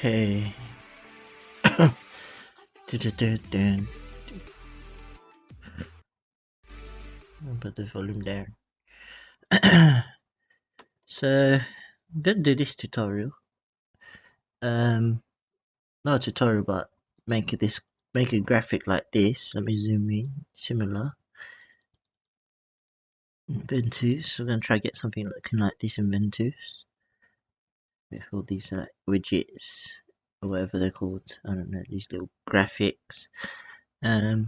Okay. Dun. I'll put the volume down. So I'm gonna do this tutorial. Not a tutorial, but make a graphic like this. Let me zoom in. Similar. Ventuz. We're gonna try to get something looking like this in ventuz. With all these widgets or whatever they're called. I don't know, these little graphics. So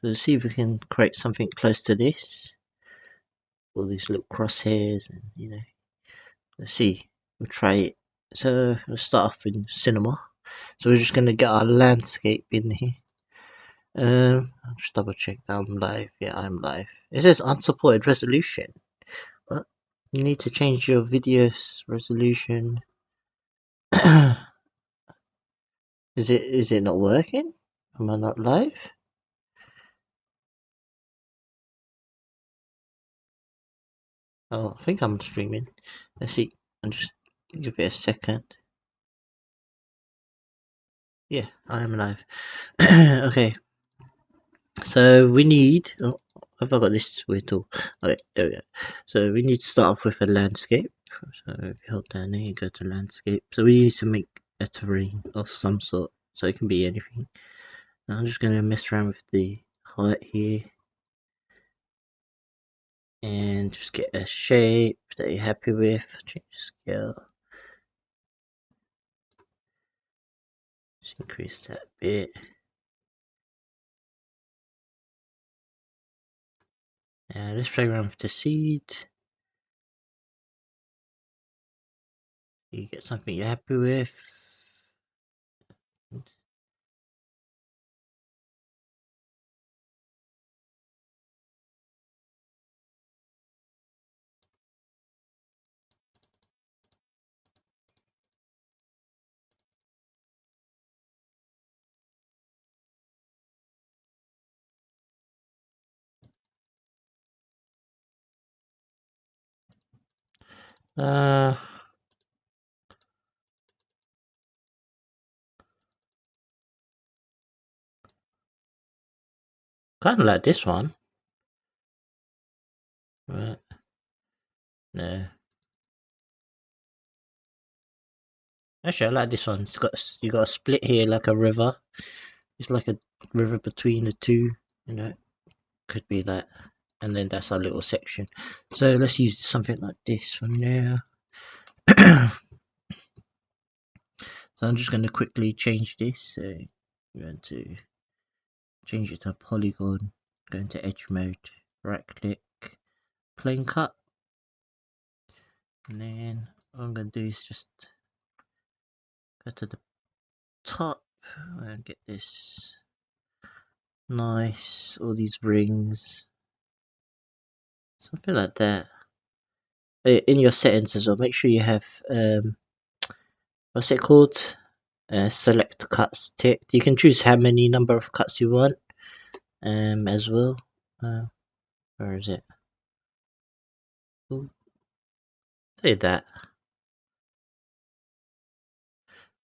let's see if we can create something close to this. All these little crosshairs and let's see, we'll try it. So we'll start off in cinema. So we're just gonna get our landscape in here. I'll just double check that I'm live. Yeah, I'm live. It says unsupported resolution, but you need to change your video's resolution. Is it not working? Am I not live? Oh, I think I'm streaming. Let's see. I'll just give it a second. Yeah, I am live. Okay. So we need. Oh, have I got this weird tool? Okay, there we go. So we need to start off with a landscape. So if you hold down there, you go to landscape. So we need to make a terrain of some sort. So it can be anything. Now I'm just going to mess around with the height here. And just get a shape that you're happy with. Change the scale. Just increase that a bit. And let's play around with the seed. You get something you're happy with. Kind of like this one. Right. No. Actually, I like this one. You got a split here like a river. It's like a river between the two. Could be that. And then that's our little section. So let's use something like this for now. So I'm just going to quickly change this. So I'm going to change it to polygon. Go into edge mode. Right click. Plane cut. And then what I'm going to do is just go to the top and get this nice, all these rings, something like that. In your settings as well, make sure you have what's it called, select cuts ticked. You can choose how many number of cuts you want as well. Where is it? Ooh, say that.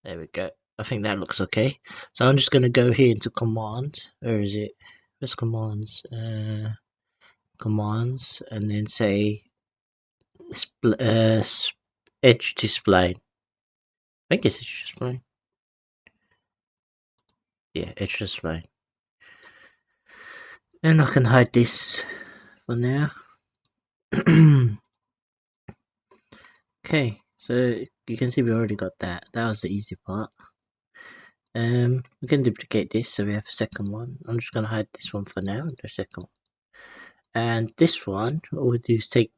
There we go. I think that looks okay. So I'm just going to go here into command. Where is it? Where's commands? Commands, and then say edge to spline. I think it's edge to spline. Yeah, edge to spline. And I can hide this for now. Okay, so you can see we already got that. That was the easy part. We can duplicate this, so we have a second one. I'm just gonna hide this one for now, the second one. And this one, what we'll do is take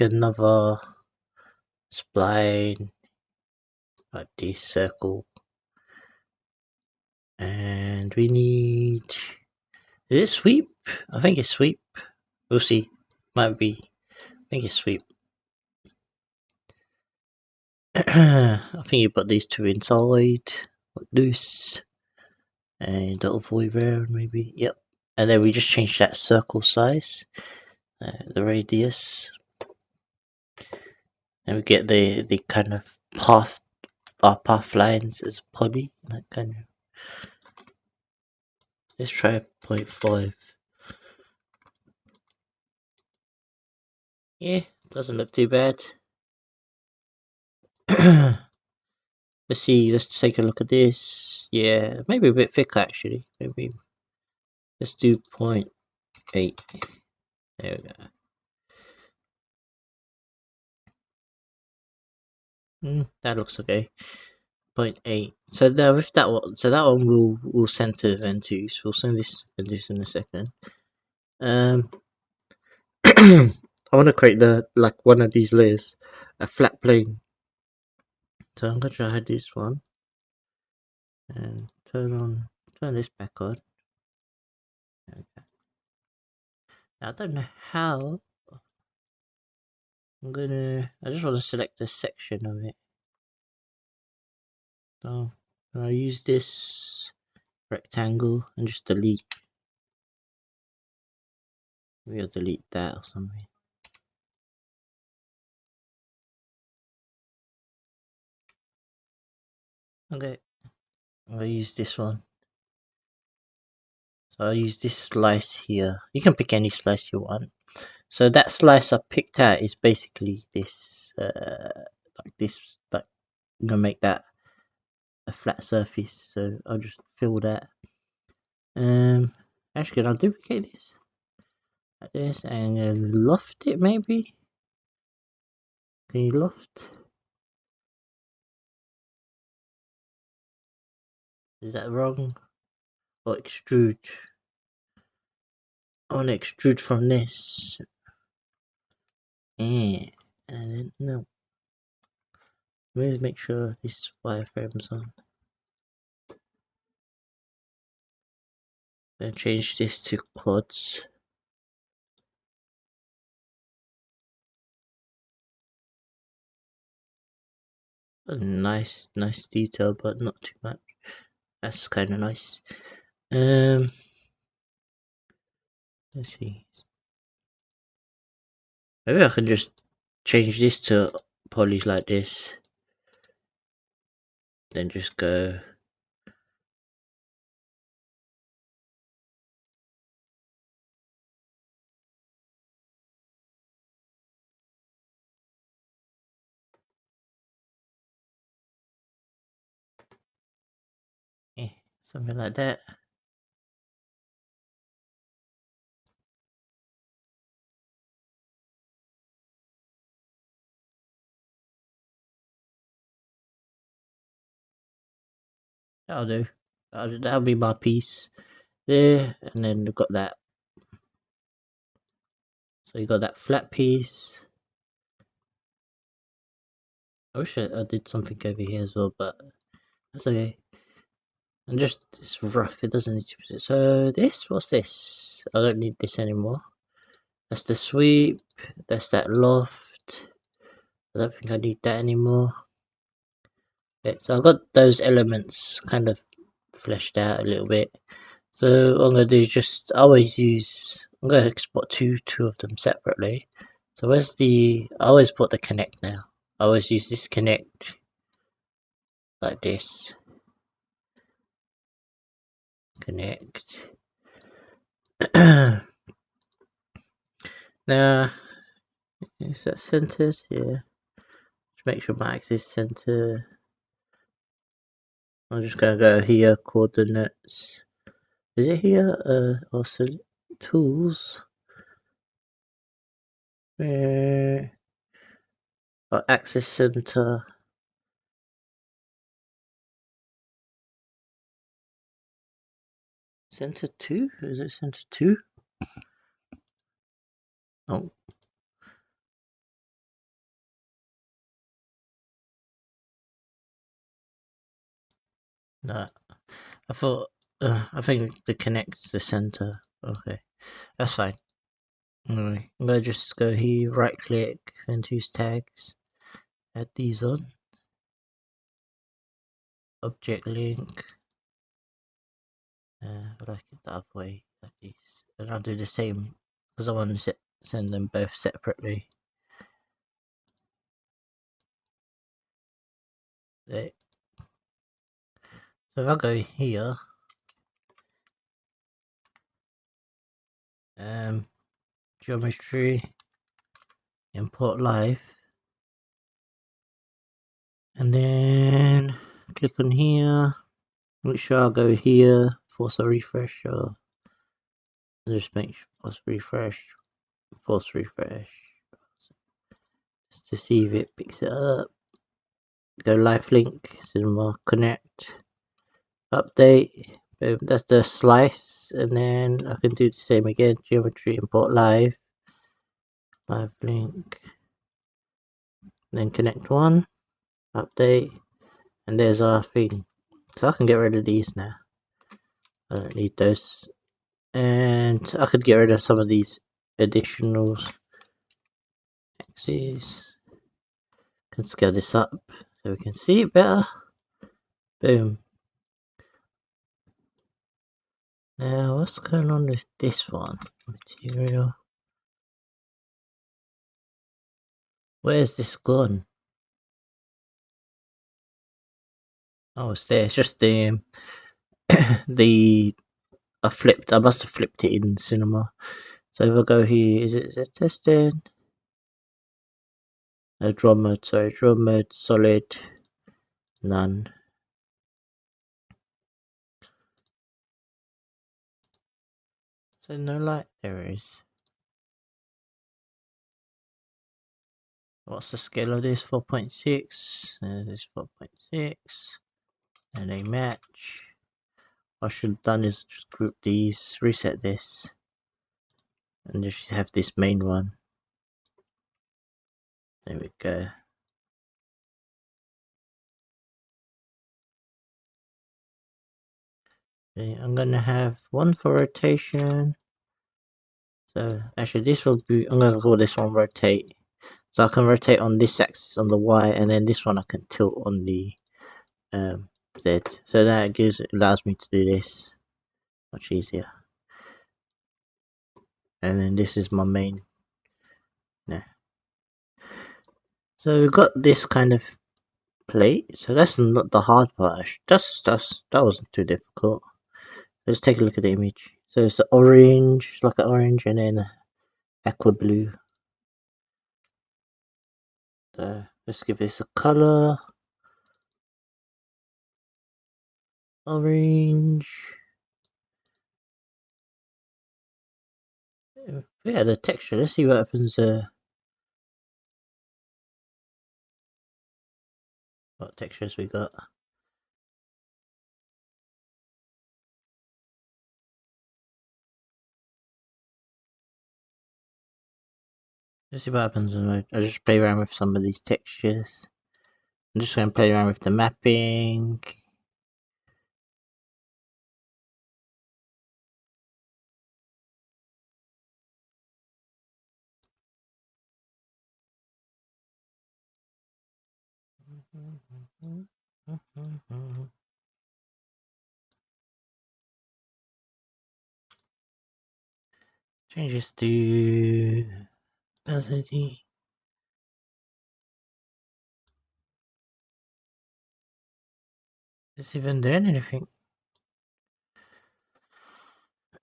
another spline like this circle, and we need. Is it sweep? I think it's sweep. We'll see. Might be. I think it's sweep. I think you put these two inside, like this, and the other way around maybe. Yep. And then we just change that circle size, the radius, and we get the kind of path our path lines as poly, like kind of. Let's try 0.5. Yeah, doesn't look too bad. Let's see, let's take a look at this. Yeah, maybe a bit thicker actually. Maybe let's do 0.8. There we go. That looks okay. 0.8. So now with that one, we'll send to ventuz. We'll send this ventuz in a second. I want to create one of these layers, a flat plane. So I'm going to try this one and turn this back on. Okay. Now, I don't know how. I just want to select a section of it. So I'll use this rectangle and just delete. Maybe I'll delete that or something. Okay, I'll use this one. So I'll use this slice here. You can pick any slice you want. So that slice I picked out is basically this, like this. Like I'm gonna make that a flat surface. So I'll just fill that. Actually, I'll duplicate this like this and loft it maybe. Can you loft? Is that wrong? Or extrude? I want to extrude from this. Yeah, and then no. Let me make sure this wireframe's on. Then change this to quads. A nice detail, but not too much. That's kind of nice. Let's see. Maybe I can just change this to polys like this. Then just go. Something like that. That'll do. That'll be my piece there, and then we've got that. So you got that flat piece. I wish I did something over here as well, but that's okay. And just it's rough. It doesn't need to be. So this, what's this? I don't need this anymore. That's the sweep. That's that loft. I don't think I need that anymore. Okay, so I've got those elements kind of fleshed out a little bit. So what I'm gonna do is just always use. I'm gonna export two of them separately. So where's the? I always put the connect now. I always use this connect like this. Connect. Now, is that centered? Yeah. Just make sure my axis center. I'm just gonna go here. Coordinates. Is it here? Also tools. Axis center. Center 2? Is it center 2? Oh. No. I think the connect's the center. Okay. That's fine. Anyway, I'm gonna just go here, right click, then choose tags, add these on. Object link. I like it the other way, like this. And I'll do the same because I want to send them both separately. There. So if I go here, geometry, import live, and then click on here, make sure I go here, force a refresh, or just make force refresh, just to see if it picks it up. Go live link, cinema, connect, update, boom, that's the slice, and then I can do the same again, geometry, import live link, then connect one, update, and there's our thing. So I can get rid of these now. I don't need those. And I could get rid of some of these additional axes. Can scale this up so we can see it better. Boom. Now what's going on with this one? Material. Where's this gone? Oh, it's there. It's just the I must have flipped it in cinema. So if I go here, is it tested? No, draw mode, sorry, draw mode, solid, none. So no light, there is. What's the scale of this? 4.6. This 4.6. And they match. What I should have done is just group these, reset this, and just have this main one. There we go. Okay, I'm gonna have one for rotation. So actually this will be, I'm gonna call this one rotate. So I can rotate on this axis on the Y, and then this one I can tilt on the Z. So that allows me to do this much easier. And then this is my main. Yeah. So we've got this kind of plate. So that's not the hard part. That wasn't too difficult. Let's take a look at the image. So it's the orange, like an orange, and then aqua blue. So let's give this a color. Orange. Yeah, the texture. Let's see what happens. What textures we got? Let's see what happens when I just play around with some of these textures. I'm just going to play around with the mapping. Changes to opacity. Is even doing anything?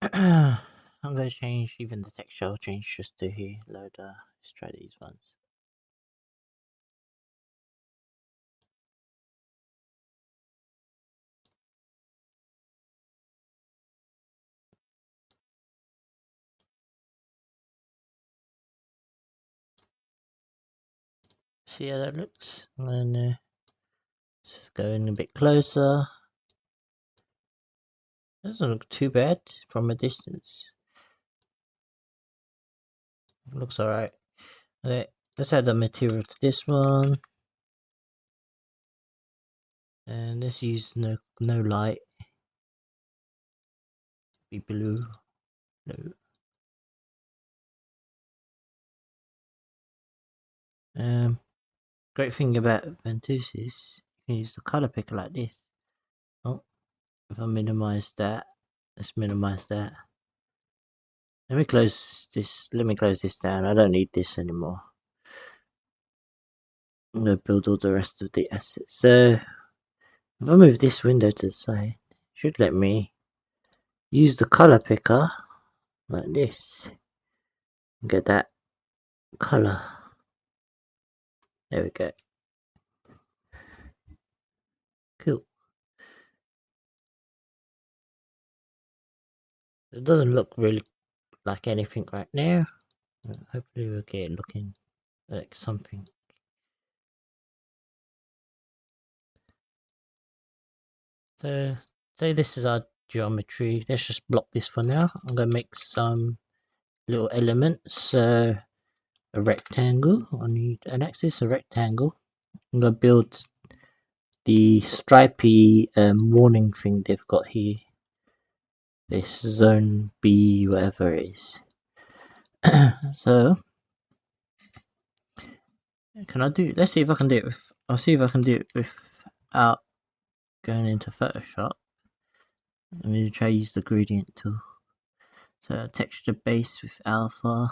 I'm going to change even the texture. I'll change just to here. Loader. Let's try these ones. See how that looks. And then just go in a bit closer. Doesn't look too bad from a distance. Looks alright. Okay, let's add the material to this one. And let's use no light. Be blue. No. Great thing about ventuz is you can use the color picker like this. Oh, if I minimize that, let's minimize that. Let me close this down. I don't need this anymore. I'm gonna build all the rest of the assets. So If I move this window to the side, it should let me use the color picker like this and get that color. There we go. Cool. It doesn't look really like anything right now. Hopefully we'll get it looking like something. So say this is our geometry. Let's just block this for now. I'm gonna make some little elements. A rectangle. I need an axis, a rectangle. I'm gonna build the stripy warning thing they've got here. This zone B, whatever it is. So can I do? Let's see if I can do it with. I'll see if I can do it without going into Photoshop. I'm going to try to use the gradient tool. So texture base with alpha.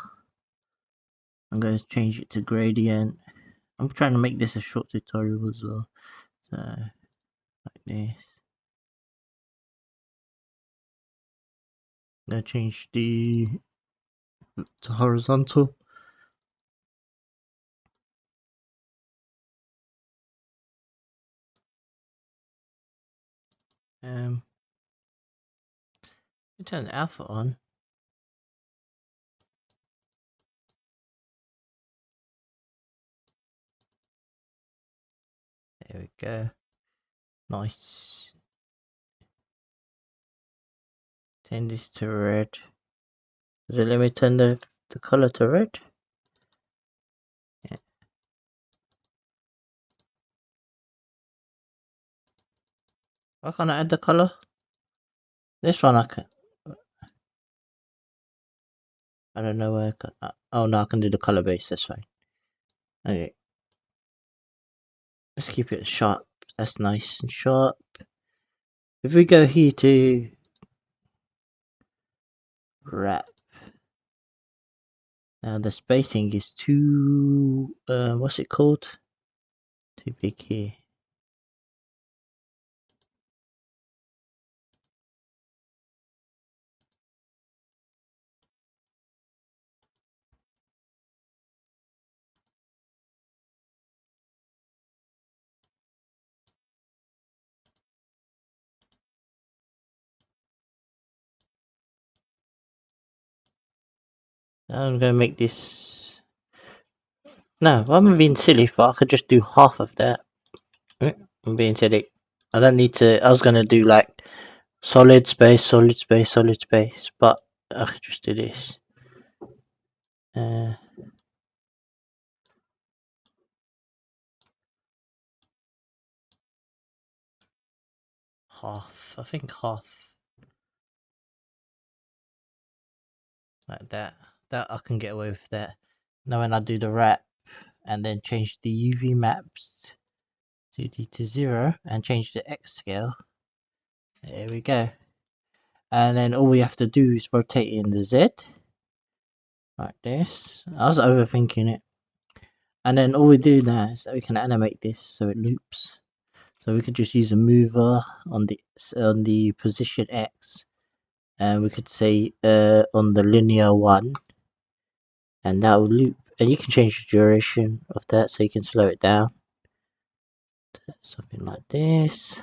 I'm going to change it to gradient. I'm trying to make this a short tutorial as well. So like this. I'm going to change the to horizontal. Turn the alpha on. There we go. Nice. Turn this to red. Does it let me turn the color to red? Yeah. Why can't I add the color? This one I can. I don't know where I can. Oh no, I can do the color base. That's fine. Okay. Let's keep it sharp. That's nice and sharp. If we go here to wrap, now the spacing is too. What's it called? Too big here. I'm gonna make this. No, I'm being silly. For I could just do half of that. I'm being silly. I don't need to. I was gonna do like solid space, solid space, solid space, but I could just do this. Half. I think half. Like that. That I can get away with that. Now when I do the wrap and then change the UV maps 2D to 0 and change the X scale. There we go. And then all we have to do is rotate in the Z. Like this. I was overthinking it. And then all we do now is that we can animate this so it loops. So we could just use a mover on the position X, and we could say on the linear 1, and that will loop. And you can change the duration of that so you can slow it down. Something like this.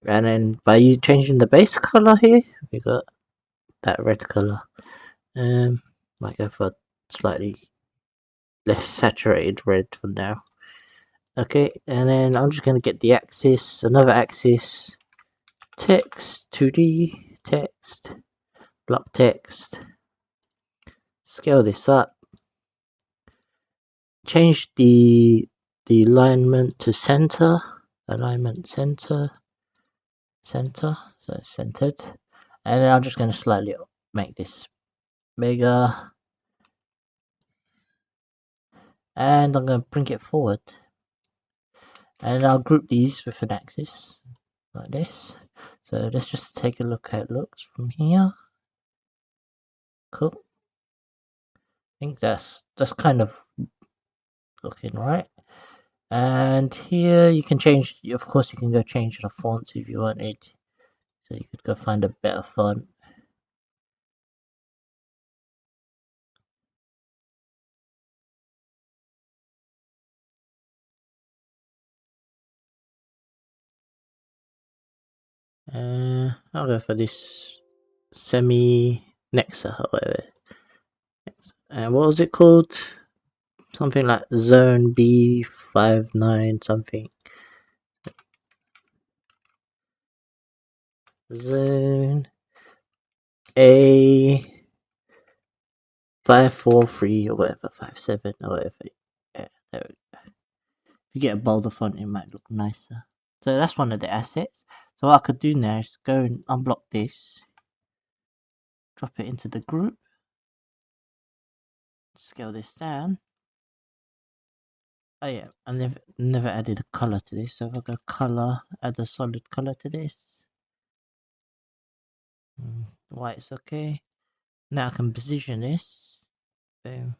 And then by you changing the base color here, we got that red color. Might go for slightly less saturated red for now. Okay, and then I'm just going to get the axis, another axis, text, 2D, text, block text, scale this up, change the alignment to center, alignment center, so it's centered, and then I'm just going to slightly make this bigger, and I'm going to bring it forward, and I'll group these with an axis like this. So let's just take a look how it looks from here. Cool. I think that's kind of looking right. And here you can change, of course you can go change the fonts if you wanted. So you could go find a better font. I'll go for this semi Nexa, however. And what was it called? Something like Zone B59 something. Zone A 543 or whatever, 57 or whatever. Yeah, there we go. If you get a bolder font, it might look nicer. So that's one of the assets. So what I could do now is go and unblock this, drop it into the group, scale this down. Oh yeah, I never added a color to this. So if I go color, add a solid color to this. White's okay. Now I can position this. Boom.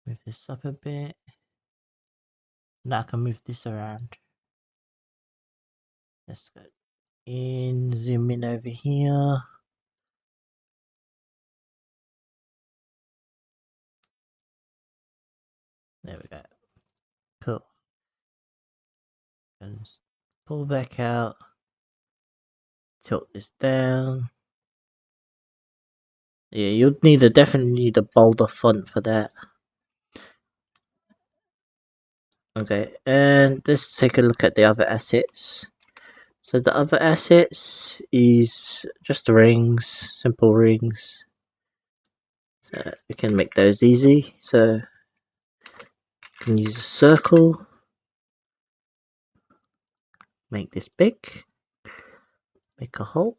Move this up a bit. Now I can move this around. Let's go in, zoom in over here. There we go. Cool. And pull back out. Tilt this down. Yeah, you'd definitely need a bolder font for that. Okay, and let's take a look at the other assets. So the other assets is just the rings, simple rings. So we can make those easy. So you can use a circle, make this big, make a hole.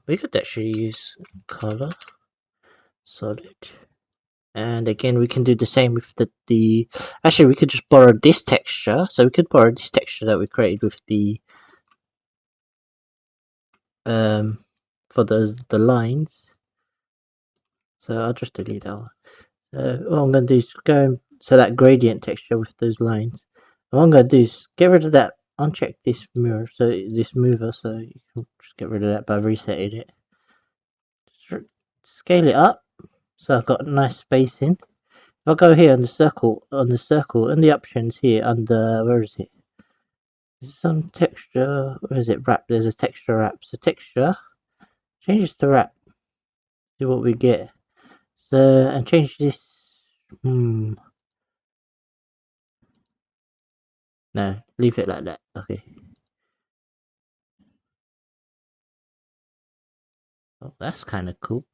We could actually use color, solid. And again, we can do the same with the actually we could just borrow this texture. So we could borrow this texture that we created with the for the lines. So I'll just delete that one. What I'm going to do is go so that gradient texture with those lines. And what I'm going to do is get rid of that. Uncheck this mirror, so this mover, so you can just get rid of that by resetting it. Just scale it up, so I've got a nice spacing. If I go here on the circle, and the options here under, where is it? There's some texture, where is it? Wrap. There's a texture wrap. So texture, change this to wrap. See what we get. So and change this. No, leave it like that. Okay. Oh, that's kind of cool.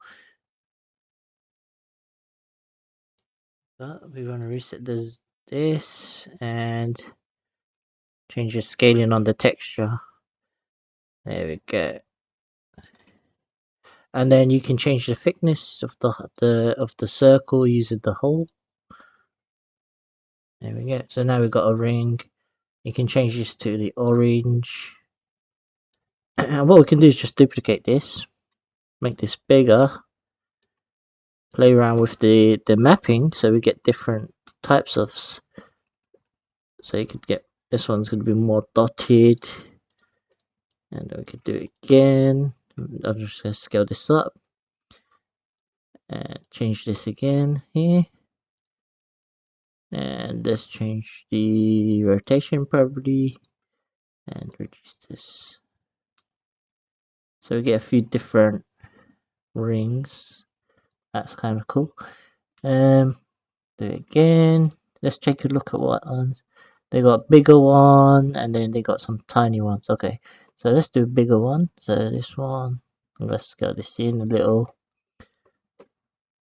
But we want to reset this and change the scaling on the texture. There we go. And then you can change the thickness of the circle using the hole. There we go. So now we've got a ring. You can change this to the orange. And what we can do is just duplicate this, make this bigger, play around with the mapping so we get different types of. So you could get, this one's going to be more dotted. And we could do it again. I'm just going to scale this up. And change this again here. And let's change the rotation property. And reduce this. So we get a few different rings. That's kind of cool. Do it again. Let's take a look at what ones. They got bigger one and then they got some tiny ones. Okay, so let's do a bigger one. So this one, let's scale this in a little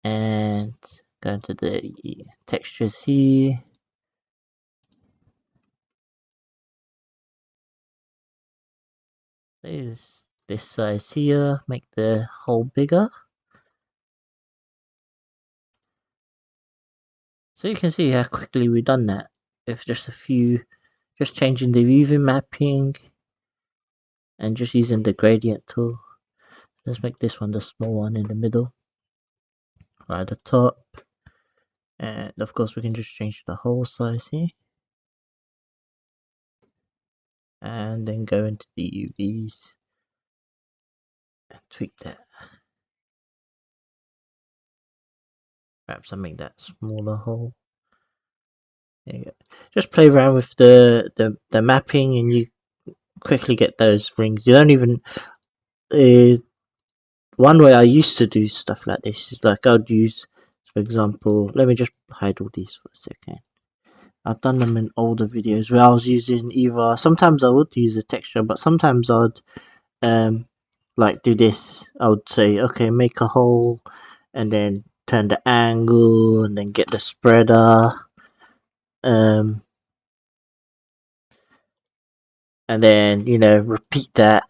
and go into the textures here. There's this size here, make the hole bigger. So you can see how quickly we've done that with just a few, just changing the UV mapping and just using the gradient tool. Let's make this one the small one in the middle. at the top, and of course we can just change the whole size here, and then go into the UVs and tweak that. Perhaps I make that smaller hole. There you go. Just play around with the mapping, and you quickly get those rings. You don't even. One way I used to do stuff like this is like I'd use, for example, let me just hide all these for a second. I've done them in older videos where I was using either. Sometimes I would use a texture, but sometimes I'd like do this. I would say, okay, make a hole, and then turn the angle, and then get the spreader. And then repeat that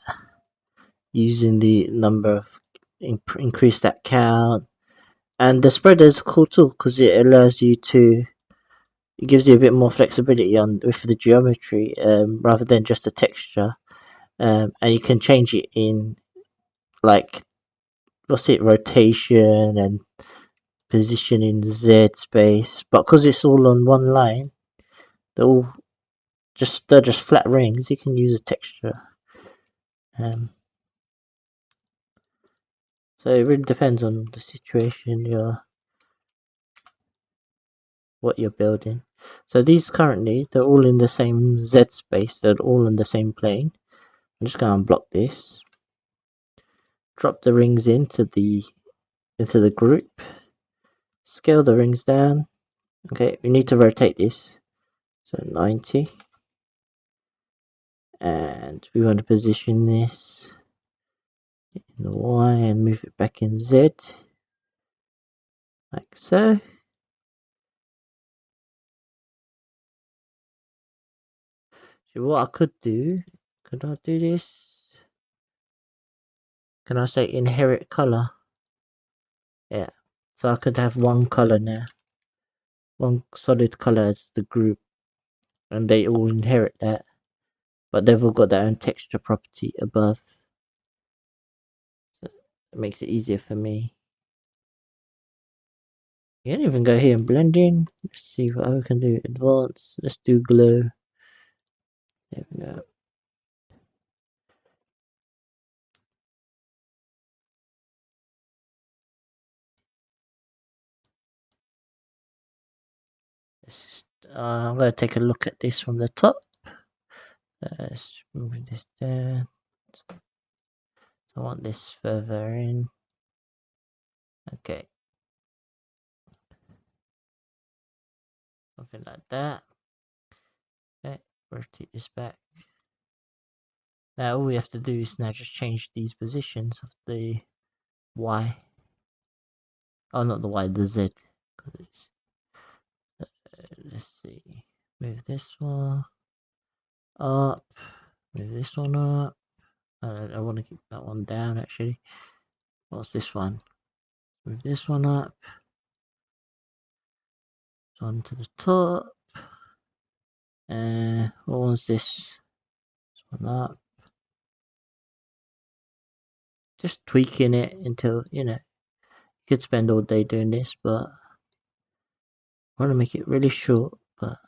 using the number of increase that count. And the spreader is a cool tool because it allows you to, it gives you a bit more flexibility on with the geometry rather than just a texture. And you can change it in like rotation and position in the Z space. But because it's all on one line, they're just flat rings. You can use a texture. So it really depends on the situation what you're building. So these currently they're all in the same Z space. They're all in the same plane. I'm just going to unblock this. Drop the rings into the group. Scale the rings down. Okay, we need to rotate this. So 90. And we want to position this in the Y and move it back in Z. Like so. So what I could do, could I do this? Can I say inherit color? Yeah. So I could have one color now. One solid color as the group. And they all inherit that. But they've all got their own texture property above. So it makes it easier for me. You can even go here and blend in. Let's see what we can do. Advanced. Let's do glow. There we go. I'm going to take a look at this from the top. Let's move this down. I want this further in. Okay. Something like that. Okay, rotate this back. Now all we have to do is now just change these positions of the Y. Oh, not the Y, the Z. Let's see. Move this one up. Move this one up. I want to keep that one down actually. What's this one? Move this one up. This one to the top. What one's this? This one up. Just tweaking it until, you could spend all day doing this, but I want to make it really short, but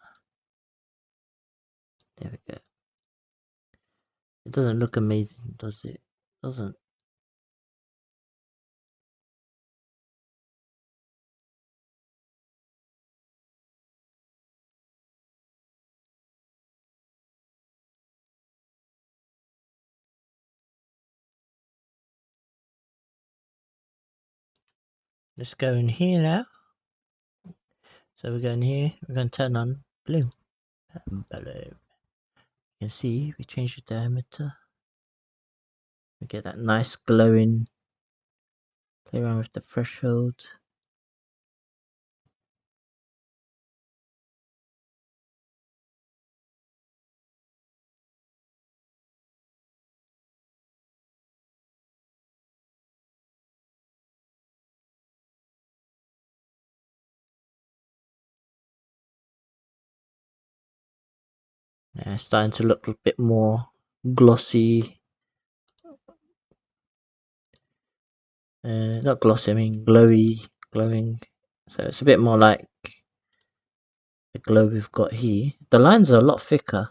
there we go. It doesn't look amazing, does it? Doesn't. Let's go in here now. So we're going here, we're going to turn on blue. Balloon. You can see we change the diameter. We get that nice glowing. Play around with the threshold. Now it's starting to look a bit more glossy. Not glossy, I mean glowy, glowing. So it's a bit more like the glow we've got here. The lines are a lot thicker.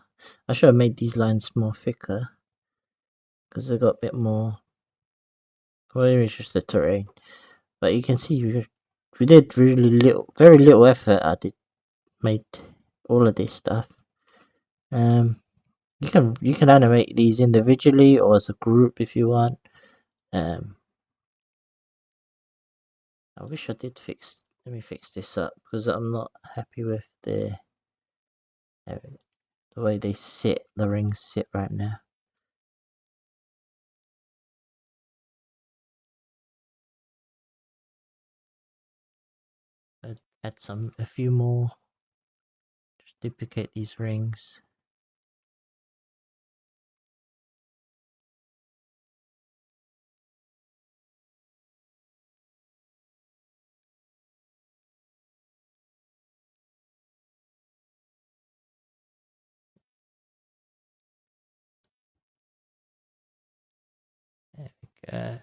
I should have made these lines more thicker because they got a bit more. Well, it's just the terrain, but you can see we did really little, very little effort. I did made all of this stuff. You can animate these individually or as a group if you want. I wish I did fix. Let me fix this up because I'm not happy with the way they sit. The rings sit right now. I'd add a few more. Just duplicate these rings. There we go.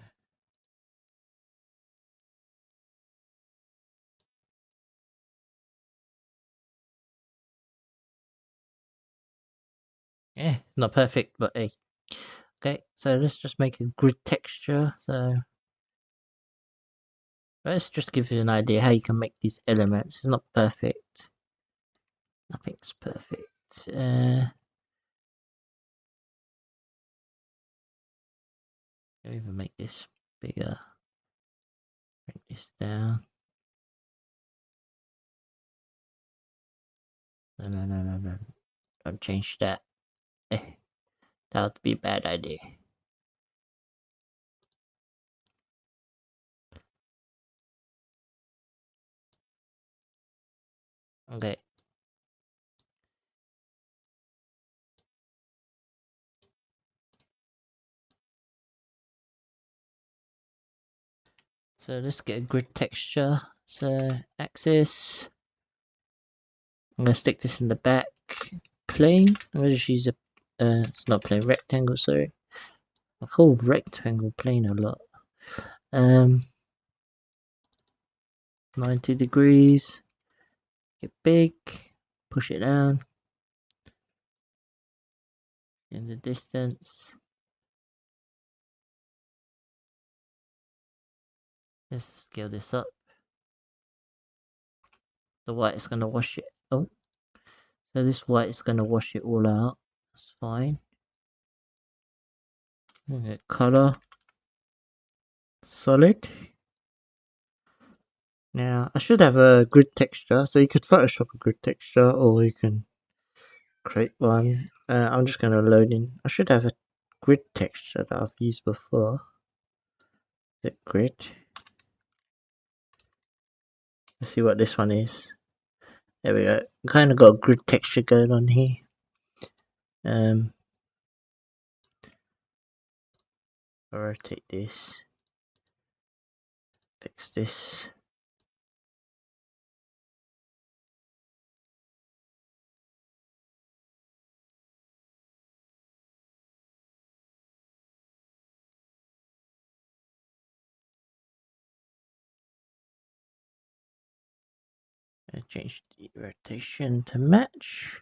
Yeah, not perfect, but hey. Okay, so let's just make a grid texture. So let's just give you an idea how you can make these elements. It's not perfect. Nothing's perfect. I'll even make this bigger. Bring this down. No. Don't change that. That would be a bad idea. Okay. So let's get a grid texture. So axis. I'm gonna stick this in the back plane. I'm gonna just use a it's not plane, rectangle, sorry. I call rectangle plane a lot. 90 degrees. Get big. Push it down. In the distance. Let's scale this up. The white is gonna wash it. Oh, so this white is gonna wash it all out. That's fine. Okay, color. Solid. Now, I should have a grid texture, so you could Photoshop a grid texture, or you can create one. I'm just going to load in. I should have a grid texture that I've used before. The grid. Let's see what this one is. There we go. Kind of got a grid texture going on here. Rotate this. Fix this. Change the rotation to match.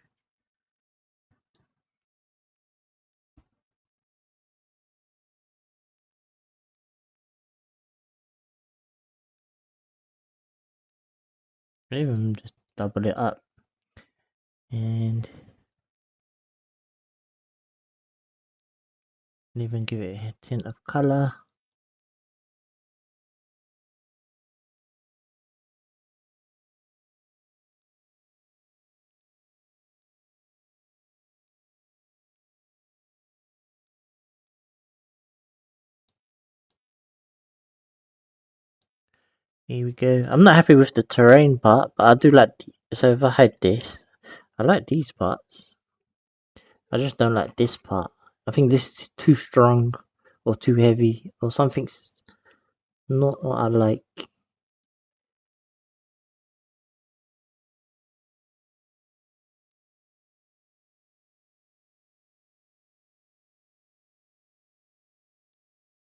Even just double it up and even give it a tint of color. Here we go. I'm not happy with the terrain part, but I do like. So if I hide this, I like these parts. I just don't like this part. I think this is too strong or too heavy or something's not what I like.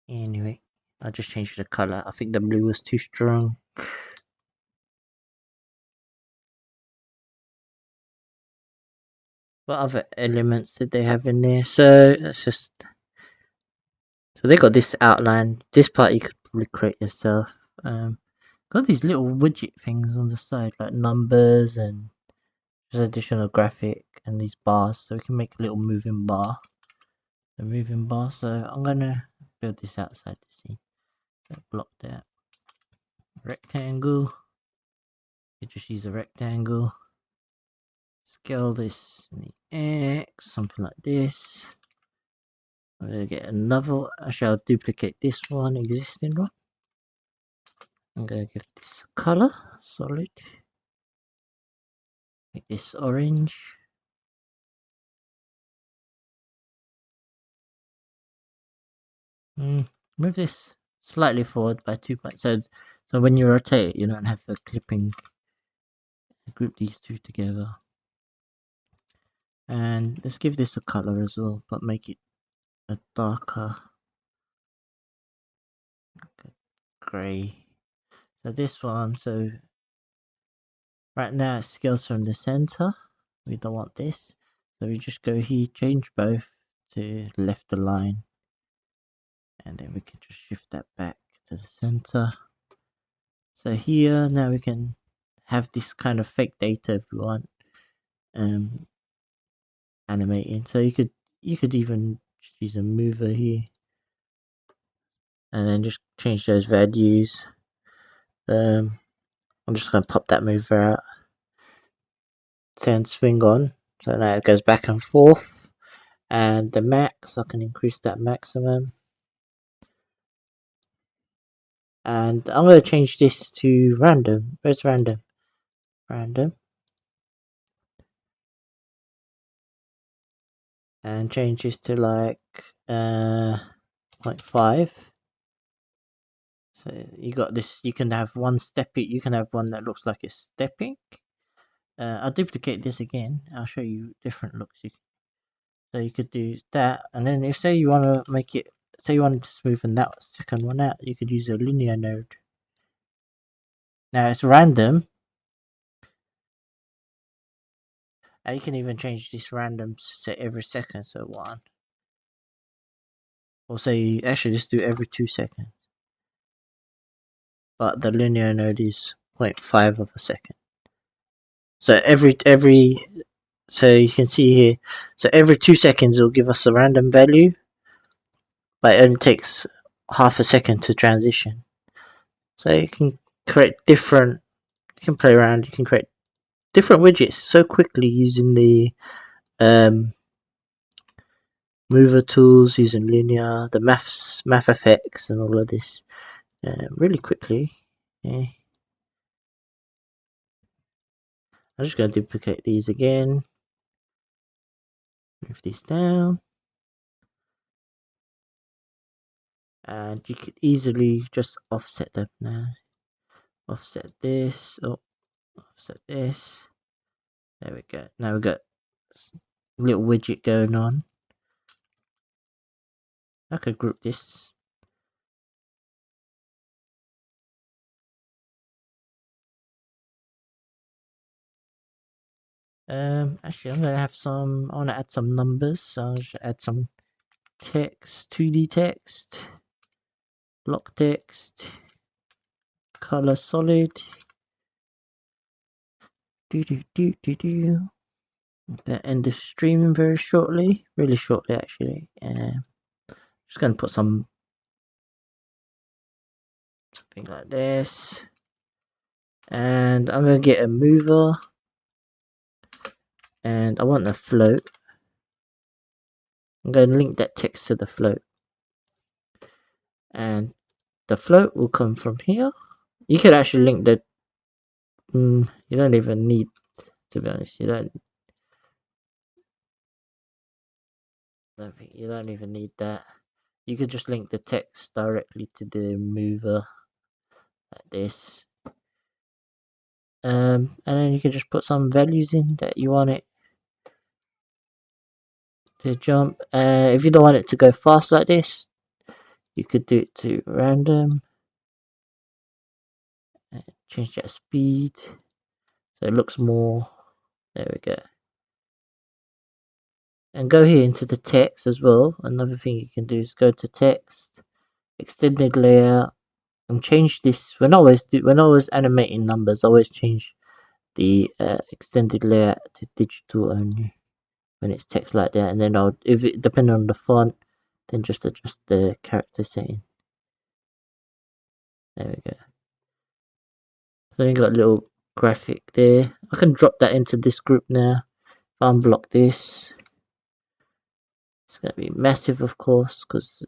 Anyway, I just changed the color. I think the blue was too strong. what other elements did they have in there? So let's just, so they got this outline. This part you could probably create yourself. Got these little widget things on the side, like numbers and just additional graphic and these bars, so we can make a little moving bar. A moving bar. So I'm gonna build this outside the scene. So block that. Rectangle. You just use a rectangle. Scale this in the X, something like this. I'm gonna get another. Actually, I'll duplicate this one, existing one. I'm gonna give this a color, solid. Make this orange. Move this slightly forward by 2 points. So when you rotate, you don't have the clipping. Group these two together. And let's give this a color as well, but make it a darker gray. So this one, so right now it scales from the center. We don't want this. So we just go here, change both to left align. And then we can just shift that back to the center. So here now we can have this kind of fake data if we want, animating. So you could even use a mover here, and then just change those values. I'm just gonna pop that mover out, turn swing on, so now it goes back and forth. And the max, I can increase that maximum. And I'm gonna change this to random. Where's random? Random. And change this to like 0.5. So you got this. You can have one stepping. You can have one that looks like it's stepping. I'll duplicate this again. I'll show you different looks. So you could do that, and then if say you want to make it, say you wanted to smoothen that second one out, you could use a linear node. Now it's random, and you can even change this random to every second, so 1. Or say actually just do every 2 seconds. But the linear node is 0.5 of a second. So so you can see here, so every 2 seconds it will give us a random value, but it only takes half a second to transition. So you can create different, you can play around, you can create different widgets so quickly using the mover tools, using linear, the math effects and all of this really quickly. Yeah. I'm just going to duplicate these again, move this down, and you could easily just offset them now. Offset this, offset this. There we go. Now we've got a little widget going on. I could group this. Actually, I'm gonna have some. I want to add some numbers, so I'll just add some text, 2D text, block text, color solid. Gonna end the streaming very shortly, really shortly actually. Just gonna put something like this, and I'm gonna get a mover, and I want a float. I'm gonna link that text to the float, and the float will come from here. You could actually link the. You don't even need, to be honest. You don't even need that. You could just link the text directly to the mover like this. And then you can just put some values in that you want it to jump. If you don't want it to go fast like this, you could do it to random. Change that speed so it looks more. There we go. and go here into the text as well. Another thing you can do is go to text, extended layout, and change this. When I was animating numbers, I always change the extended layout to digital only when it's text like that, and then if it depending on the font, then just adjust the character setting. There we go. So you got a little graphic there. I can drop that into this group now. If I unblock this, it's going to be massive, of course, because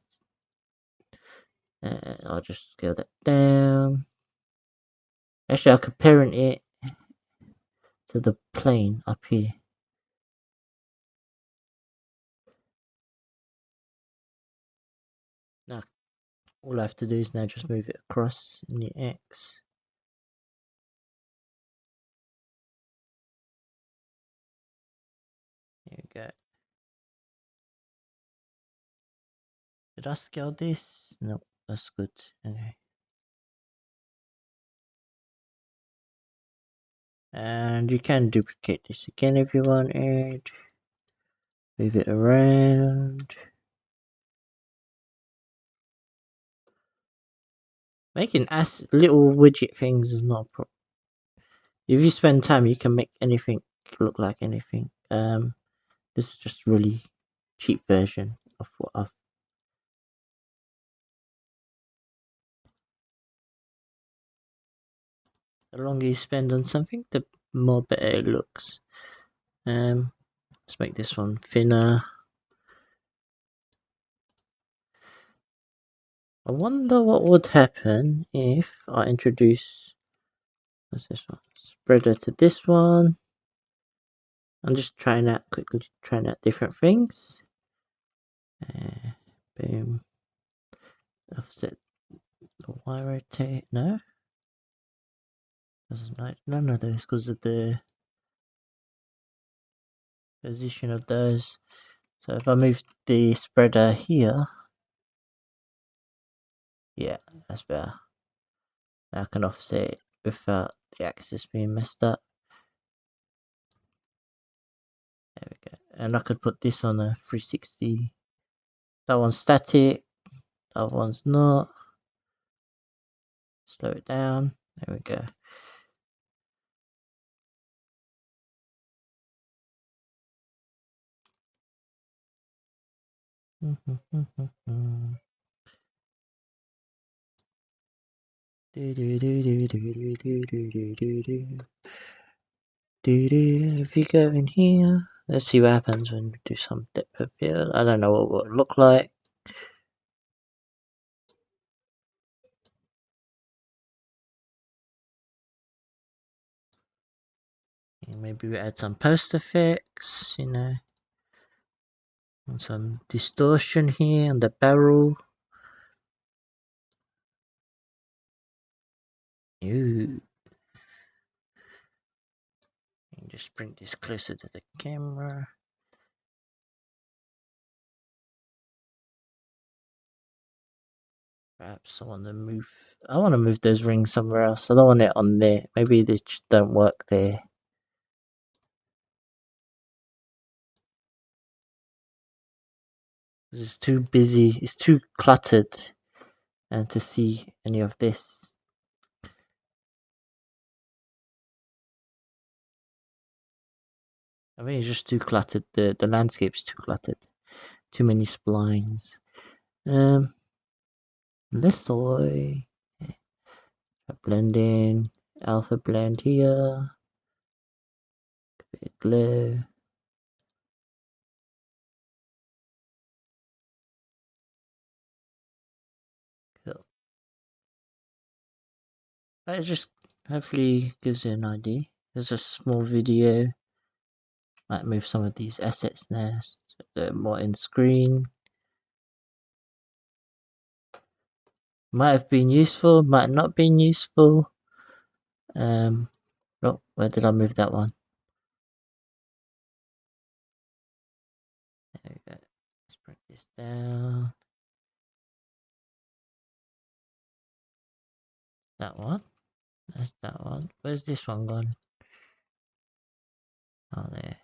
I'll just scale that down. Actually, I could parent it to the plane up here. Now, all I have to do is now just move it across in the X. There we go. Did I scale this? No, that's good. Okay. And you can duplicate this again if you wanted. Move it around. Making little widget things is not a problem. If you spend time, you can make anything look like anything. This is just really cheap version of what I've. The longer you spend on something, the more better it looks. Let's make this one thinner. I wonder what would happen if I introduce, what's this one? Spreader to this one. I'm just quickly trying out different things. Boom. Offset the Y rotate. No, doesn't like none of those because of the position of those. So if I move the spreader here, yeah, that's better. Now I can offset it without the axis being messed up. There we go. And I could put this on a 360. That one's static. That one's not. Slow it down. There we go. If you go in here, let's see what happens when we do some depth of field. I don't know what it will look like. Maybe we add some post effects, you know, and some distortion here on the barrel. Ooh. And just bring this closer to the camera. Perhaps I want to move those rings somewhere else. I don't want it on there. Maybe they just don't work there. It's too busy. It's too cluttered, and to see any of this. I think it's just too cluttered. The landscape's too cluttered. Too many splines. This way. Blend in. Alpha blend here. Bit glow. Cool. That just hopefully gives you an idea. There's a small video. Might move some of these assets now so they're more in screen. Might have been useful, might not been useful. Oh, where did I move that one? There we go. Let's bring this down. That one. That's that one. Where's this one gone? Oh, there.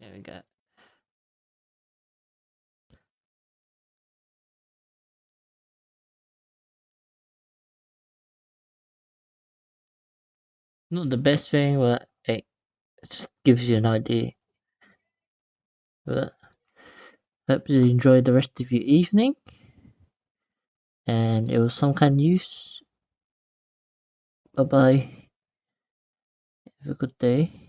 There we go. Not the best thing, but it just gives you an idea. But hope you enjoy the rest of your evening, and it was some kind of use. Bye bye. Have a good day.